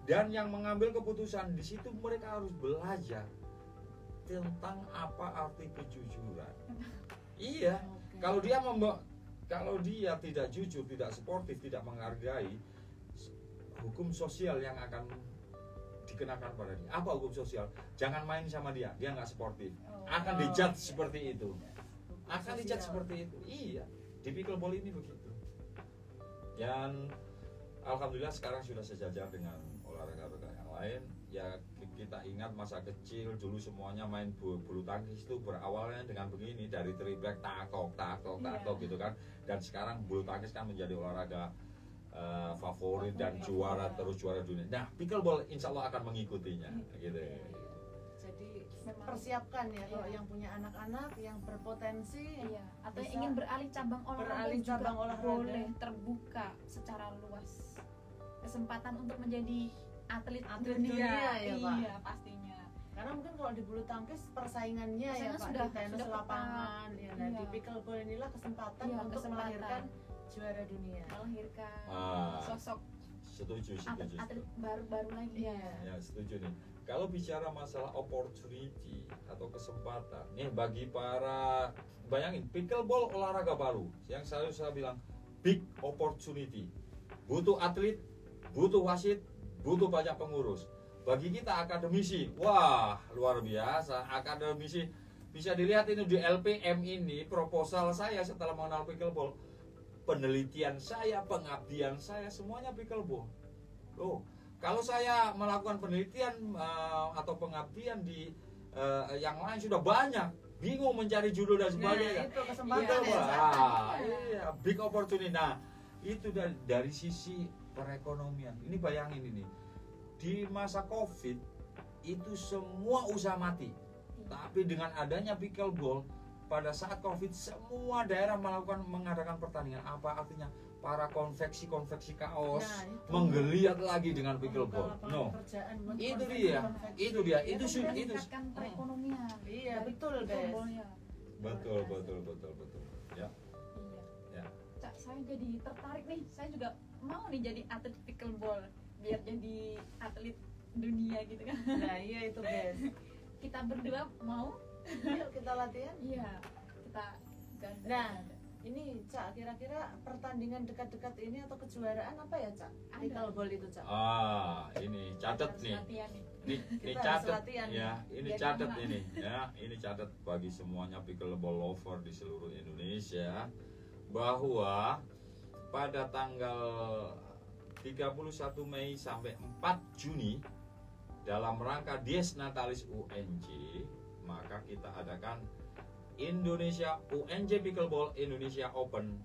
Dan yang mengambil keputusan di situ mereka harus belajar tentang apa arti kejujuran. Iya. Oke. Kalau dia tidak jujur, tidak sportif, tidak menghargai, hukum sosial yang akan dikenakan pada dia. Apa hukum sosial? Jangan main sama dia nggak sportif. Akan dijudge seperti itu. Akan dijudge seperti itu. Iya. Di pickleball ini begitu. Dan alhamdulillah sekarang sudah sejajar dengan olahraga-olahraga yang lain. Ya kita ingat masa kecil dulu semuanya main bulu tangkis itu berawalnya dengan begini, dari triplek tak-tok gitu kan. Dan sekarang bulu tangkis kan menjadi olahraga favorit dan juara dunia. Nah, pickleball insya Allah akan mengikutinya gitu. Jadi Memang. persiapkan ya kalau Iya. yang punya anak-anak yang berpotensi. Iya, atau yang Bisa ingin beralih cabang olahraga beralih juga cabang olahraga. boleh terbuka secara luas kesempatan untuk menjadi atlet Dunia ya, Pak. Iya, pastinya. Karena mungkin kalau di bulu tangkis persaingannya ya Persaingan Pak, sudah- di tenis sudah lapangan ya. Nah, Iya. di pickleball inilah kesempatan Iya, untuk kesempatan. melahirkan juara dunia. Melahirkan Ah. sosok Setuju. atlet baru lagi. Iya. Ya, setuju nih. Kalau bicara masalah opportunity atau kesempatan, nih bagi para, bayangin pickleball olahraga baru yang selalu saya bilang big opportunity. Butuh atlet, butuh wasit, butuh banyak pengurus. Bagi kita akademisi, wah luar biasa. Akademisi bisa dilihat ini di LPM ini proposal saya setelah mengenal pickleball. Penelitian saya, pengabdian saya semuanya pickleball. Loh, kalau saya melakukan penelitian atau pengabdian di yang lain sudah banyak, bingung mencari judul dan sebagainya. Nah, itu kesempatan Pickleball, ya. iya, big opportunity. Nah, itu dari sisi perekonomian. Ini bayangin ini. Di masa Covid itu semua usaha mati. Tapi dengan adanya pickleball, pada saat Covid semua daerah mengadakan pertandingan. Apa artinya? Para konveksi kaos menggeliat lagi dengan pickleball. No, itu dia. Itu meningkatkan perekonomian. Iya, dari betul, guys. pickleballnya. Betul. Ya. Iya. Ya. Cak, saya jadi tertarik nih. Saya juga mau nih jadi atlet pickleball biar jadi atlet dunia gitu kan. Nah, iya itu, guys. Kita berdua mau? Yuk kita latihan. Iya, kita ganda. Nah, ini Cak, kira-kira pertandingan dekat-dekat ini atau kejuaraan apa ya, Cak? Ada. Pickleball itu, Cak. Ini catat Harus nih. latihan nih. Ini Kita harus catat latihan ya, nih. ini Biar catat menang. ini ya, ini catat bagi semuanya pickleball lover di seluruh Indonesia bahwa pada tanggal 31 Mei sampai 4 Juni dalam rangka Dies Natalis UNJ, maka kita adakan Indonesia UNJ Pickleball Indonesia Open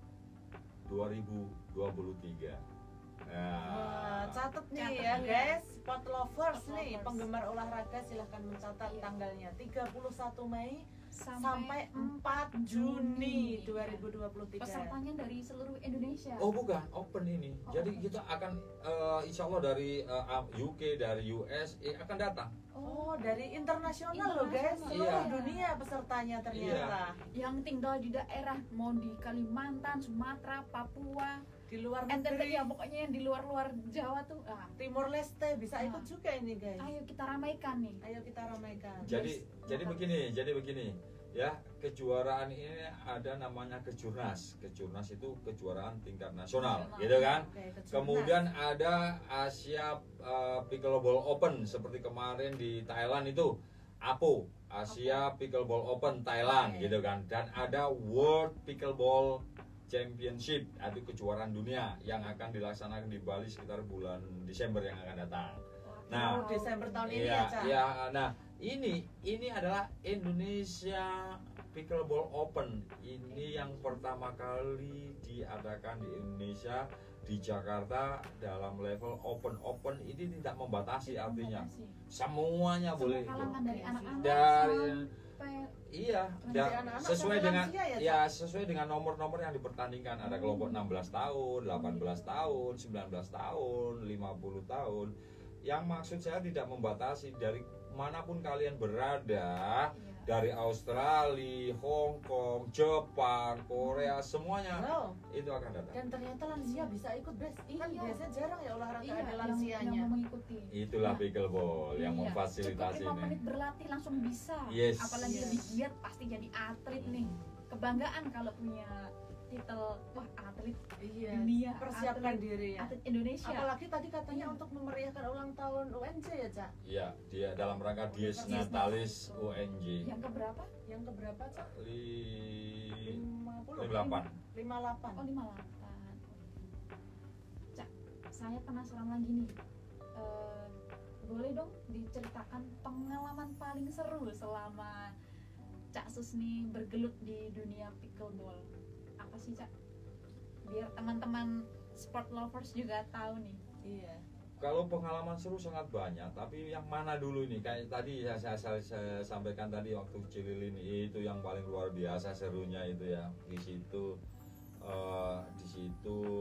2023. Wah, catat nih Catat ya, nih. guys. Sport lovers Sport nih, lovers. penggemar olahraga silahkan mencatat Iya. tanggalnya 31 Mei Sampai sampai 4 Juni Juni. 2023. Pesertanya dari seluruh Indonesia. Oh bukan, open ini. Oh, Jadi open. kita akan insya Allah dari UK, dari USA akan datang. Oh, dari internasional loh, guys. Internasional. Seluruh Iya. dunia pesertanya ternyata. Yang tinggal di daerah mau di Kalimantan, Sumatera, Papua, Di luar NTT negeri, ya pokoknya yang di luar-luar Jawa tuh. Timor Leste bisa Nah. ikut juga ini, guys. Ayo kita ramaikan nih. Ayo kita ramaikan. Jadi begini, ya, kejuaraan ini ada namanya kejurnas. Kejurnas itu kejuaraan tingkat nasional, Nasional. gitu kan? Oke, kejurnas. Kemudian ada Asia Pickleball Open seperti kemarin di Thailand itu APO, Asia Pickleball Open Thailand, Oke. gitu kan? Dan ada World Pickleball Championship, itu kejuaraan dunia yang akan dilaksanakan di Bali sekitar bulan Desember yang akan datang. Nah, Oh, Desember tahun ini Iya, ya, Cak. iya. Nah, ini adalah Indonesia Pickleball Open. Ini yang pertama kali diadakan di Indonesia, di Jakarta, dalam level open ini tidak membatasi, artinya semuanya Semua boleh ikut. kalangan dari anak-anak Dari- sampai Iya, Dari anak-anak sesuai sampai dengan lansia ya, ya sesuai dengan nomor-nomor yang dipertandingkan. Ada kelompok 16 tahun, 18 tahun, 19 tahun, 50 tahun. Yang maksud saya tidak membatasi dari manapun kalian berada, dari Australia, Hong Kong, Jepang, Korea, semuanya Wow. itu akan datang. Dan ternyata lansia bisa ikut, Bes. Kan Iya. biasanya jarang ya olahraga Iya, ada yang lansianya. mau mengikuti. Itulah Nah, pickleball yang iya. memfasilitasi Cukup 5 ini. menit berlatih langsung bisa. Yes. Apalagi Yes. lebih giat pasti jadi atlet nih. Kebanggaan kalau punya titel wah atlet Iya. dunia, Persiapkan atlet, diri ya. atlet Indonesia. Apalagi tadi katanya Iya. untuk memeriahkan ulang tahun UNJ ya, Cak? Iya, dia dalam rangka Dies Dies Natalis UNJ. Yang keberapa? Yang keberapa, Cak? 58. 58. Oh 58. Cak, saya penasaran lagi nih. Boleh dong diceritakan pengalaman paling seru selama Cak Sus nih bergelut di dunia pickleball. Apa sih, Cak? Biar teman-teman sport lovers juga tahu nih. Iya. Kalau pengalaman seru sangat banyak, tapi yang mana dulu ini? Kayak tadi ya saya sampaikan tadi waktu Cililin itu yang paling luar biasa serunya itu ya. Di situ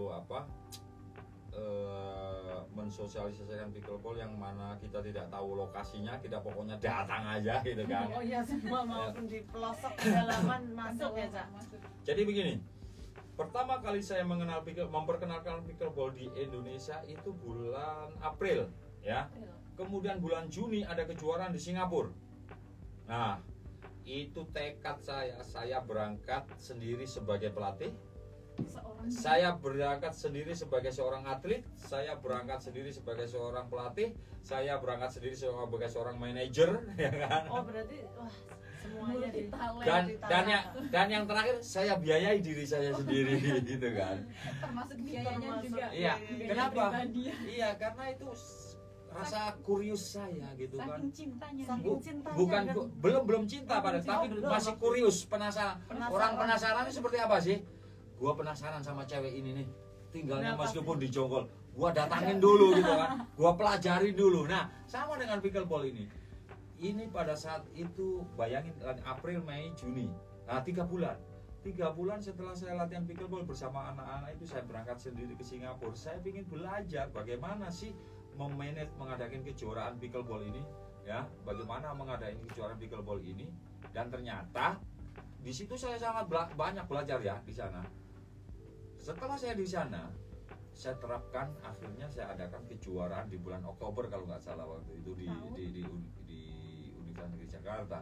apa? Mensosialisasikan pickleball yang mana kita tidak tahu lokasinya, kita pokoknya datang aja gitu kan. Oh iya, semua maupun di pelosok pedalaman masuk ya, Cak? Masuk. Jadi begini, pertama kali saya memperkenalkan pickleball di Indonesia itu bulan April, ya. April. Kemudian bulan Juni ada kejuaraan di Singapura. Nah, itu tekad saya berangkat sendiri sebagai pelatih. Seorang Saya berangkat sendiri sebagai seorang atlet, saya berangkat sendiri sebagai seorang pelatih, saya berangkat sendiri sebagai seorang manajer, ya kan? Oh, berarti wah, semuanya di multi-talent. Dan yang terakhir saya biayai diri saya sendiri gitu kan. termasuk biayanya Termasuk, juga. Iya, biaya kenapa? pribadi. Iya, karena itu rasa kurius saya gitu kan. Saking cintanya. Saking nih. cintanya Bukan kan? belum cinta pada, Belum tapi cinta, masih belum. kurius, penasaran. Penasaran. Orang penasaran seperti apa sih? Gua penasaran sama cewek ini nih. Tinggalnya Nah, meskipun dijongkol, gua datangin dulu gitu kan. Gua pelajarin dulu. Nah, sama dengan pickleball ini. ini pada saat itu bayangin April, Mei, Juni, nah 3 bulan. 3 bulan setelah saya latihan pickleball bersama anak-anak itu, saya berangkat sendiri ke Singapura. Saya ingin belajar bagaimana sih memanage mengadakan kejuaraan pickleball ini, ya, bagaimana mengadakan kejuaraan pickleball ini. Dan ternyata di situ saya sangat banyak belajar ya di sana. Setelah saya di sana, saya terapkan, akhirnya saya adakan kejuaraan di bulan Oktober kalau nggak salah waktu itu di Universitas Negeri Jakarta.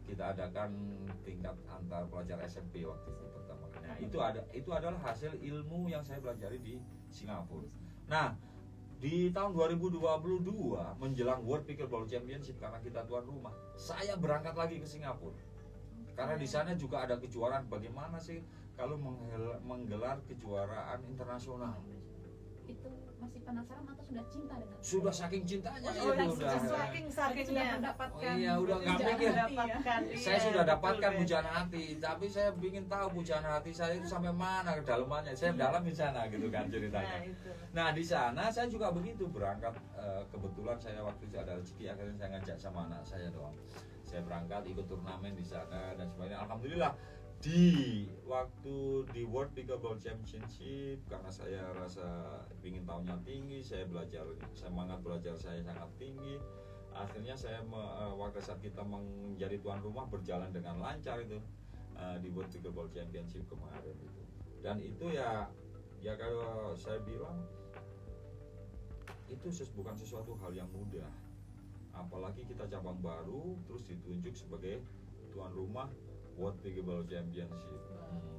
Kita adakan tingkat antar pelajar SMP waktu itu pertama. Nah, itu adalah hasil ilmu yang saya pelajari di Singapura. Nah, di tahun 2022 menjelang World Pickleball Championship, karena kita tuan rumah, saya berangkat lagi ke Singapura. Karena di sana juga ada kejuaraan, bagaimana sih kalau menggelar kejuaraan internasional. Itu masih penasaran atau sudah cinta dengan? Sudah saking cintanya Oh, itu udah. saking sudah mendapatkan. Oh iya, udah nggak pujaan mikir. hati ya. Saya sudah dapatkan pujaan hati, tapi saya ingin tahu pujaan hati saya itu sampai mana kedalamannya. Saya dalam di sana gitu kan ceritanya. Nah, di sana saya juga begitu berangkat. Kebetulan saya waktu itu ada rezeki, akhirnya saya ngajak sama anak saya doang. Saya berangkat ikut turnamen di sana dan sebagainya. Alhamdulillah di waktu di World Pickleball Championship, karena saya rasa ingin tahunya tinggi, saya belajar, semangat belajar saya sangat tinggi. Akhirnya saya waktu saat kita menjadi tuan rumah berjalan dengan lancar itu di World Pickleball Championship kemarin itu. Dan itu ya kalau saya bilang itu bukan sesuatu hal yang mudah. Apalagi kita cabang baru terus ditunjuk sebagai tuan rumah World Pickleball Championship.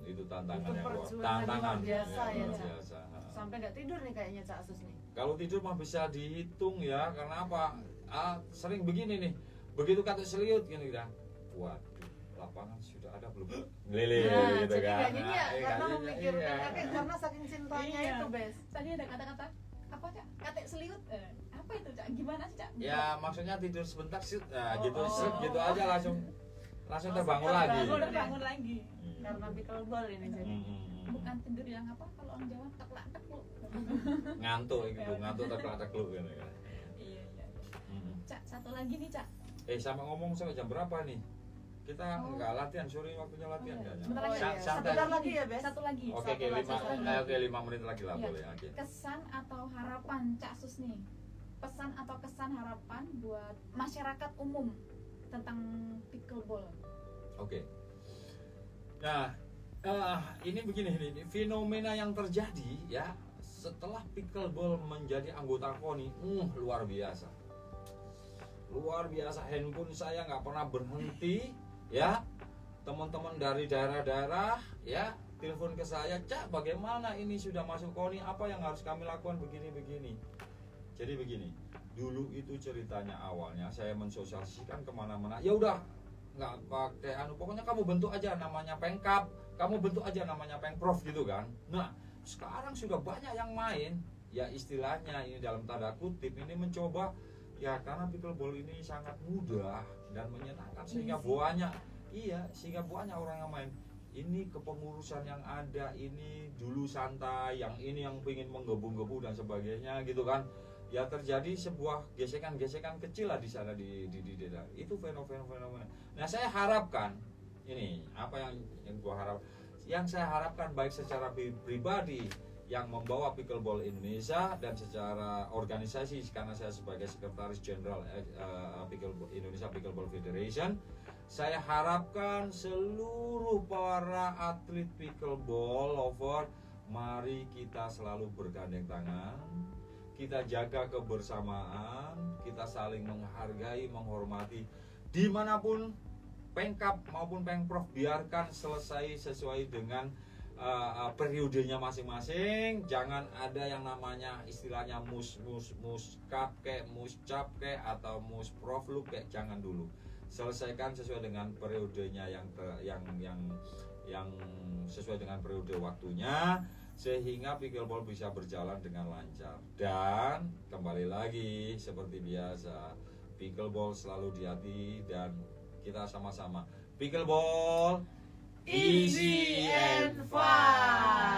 Itu tantangan yang luar biasa ya, luar Cak. biasa. Sampai nggak tidur nih kayaknya Cak Asus nih. Kalau tidur mah bisa dihitung ya, karena apa? Sering begini nih, begitu kata seliut gini kan, waduh, lapangan sudah ada belum? Lele gitu jadi kan. nggak nyenyak karena Nggak memikirkan nyenyak. kakek, karena saking cintanya Iya. itu, Bes. Tadi ada kata-kata apa, Cak? Katek seliut. Apa itu, Cak? Gimana sih, Cak? Ya maksudnya tidur sebentar sih, gitu, Oh. gitu aja langsung terbangun lagi. Terbangun lagi. Karena pickleball ini jadi. Bukan tidur yang apa kalau orang Jawa teklak-tekluk. Ngantuk itu, ngantuk tekluk gitu kan. Iya. Cak, satu lagi nih, Cak. Sampai ngomong sampai jam berapa nih? Kita Oh. nggak latihan, sore waktunya latihan kayaknya. Sebentar lagi. iya. Santai. Sebentar lagi ya, Bes. Satu lagi. Oke, Satu lagi. 5 menit lagi lah Iya. boleh. Oke. Kesan atau harapan Cak Sus nih. Pesan atau kesan harapan buat masyarakat umum tentang pickleball. Oke. Nah, ini begini, ini fenomena yang terjadi ya setelah pickleball menjadi anggota KONI, luar biasa. Luar biasa, handphone saya nggak pernah berhenti ya. Teman-teman dari daerah-daerah ya telepon ke saya, Cak, bagaimana ini sudah masuk KONI, apa yang harus kami lakukan begini-begini. Jadi begini, dulu itu ceritanya awalnya saya mensosialisasikan kemana-mana, ya udah nggak pakai pokoknya kamu bentuk aja namanya Pengkap, kamu bentuk aja namanya Pengprov gitu kan. Nah sekarang sudah banyak yang main, ya istilahnya ini dalam tanda kutip ini mencoba ya, karena pickleball ini sangat mudah dan menyenangkan sehingga banyak sehingga banyak orang yang main. Ini kepengurusan yang ada ini dulu santai, yang ini yang pengen menggebu-gebu dan sebagainya gitu kan. Ya terjadi sebuah gesekan-gesekan kecil lah di sana di daerah. Itu fenomena. Nah, saya harapkan ini apa yang saya harapkan baik secara pribadi yang membawa pickleball Indonesia dan secara organisasi, karena saya sebagai sekretaris jenderal Indonesia Pickleball Federation, saya harapkan seluruh para atlet pickleball lover, mari kita selalu bergandeng tangan. Kita jaga kebersamaan, kita saling menghargai, menghormati. Dimanapun Pengkap maupun Pengprov, biarkan selesai sesuai dengan periodenya masing-masing. Jangan ada yang namanya istilahnya muskap kayak muscap kayak atau musprovluk kayak, jangan dulu. Selesaikan sesuai dengan periodenya yang sesuai dengan periode waktunya, sehingga pickleball bisa berjalan dengan lancar. Dan kembali lagi seperti biasa, pickleball selalu di hati dan kita sama-sama pickleball easy and fun.